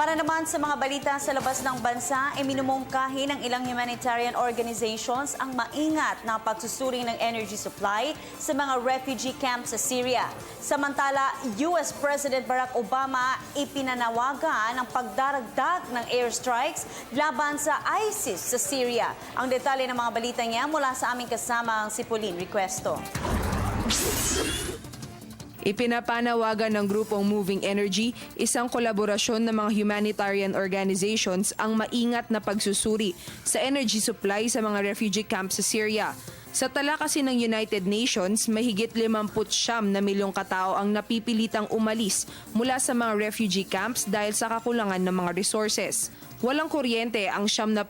Para naman sa mga balita sa labas ng bansa, minumungkahi ng ilang humanitarian organizations ang maingat na pagsusuri ng energy supply sa mga refugee camps sa Syria. Samantala, US President Barack Obama ipinanawagan ang pagdaragdag ng airstrikes laban sa ISIS sa Syria. Ang detalye ng mga balita niya mula sa aming kasamang si Pauline Requesto. Ipinapanawagan ng grupong Moving Energy, isang kolaborasyon ng mga humanitarian organizations, ang maingat na pagsusuri sa energy supply sa mga refugee camps sa Syria. Sa tala kasi ng United Nations, mahigit 59 na milyong katao ang napipilitang umalis mula sa mga refugee camps dahil sa kakulangan ng mga resources. Walang kuryente ang 70%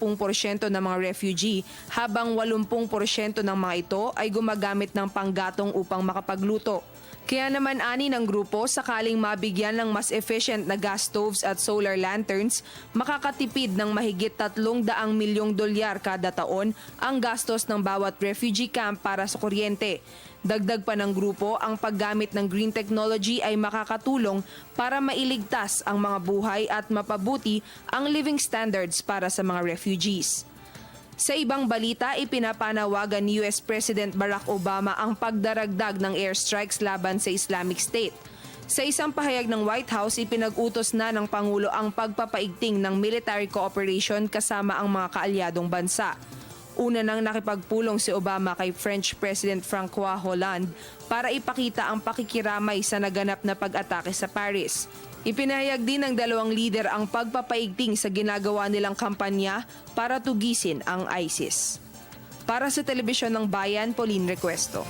ng mga refugee, habang 80% ng mga ito ay gumagamit ng panggatong upang makapagluto. Kaya naman ani ng grupo, sakaling mabigyan ng mas efficient na gas stoves at solar lanterns, makakatipid ng mahigit $300 milyong kada taon ang gastos ng bawat refugee camp para sa kuryente. Dagdag pa ng grupo, ang paggamit ng green technology ay makakatulong para mailigtas ang mga buhay at mapabuti ang living standards para sa mga refugees. Sa ibang balita, ipinapanawagan ni US President Barack Obama ang pagdaragdag ng airstrikes laban sa Islamic State. Sa isang pahayag ng White House, ipinag-utos na ng Pangulo ang pagpapaigting ng military cooperation kasama ang mga kaalyadong bansa. Una nang nakipagpulong si Obama kay French President François Hollande para ipakita ang pakikiramay sa naganap na pag-atake sa Paris. Ipinahayag din ng dalawang lider ang pagpapaigting sa ginagawa nilang kampanya para tugisin ang ISIS. Para sa Telebisyon ng Bayan, Pauline Requesto.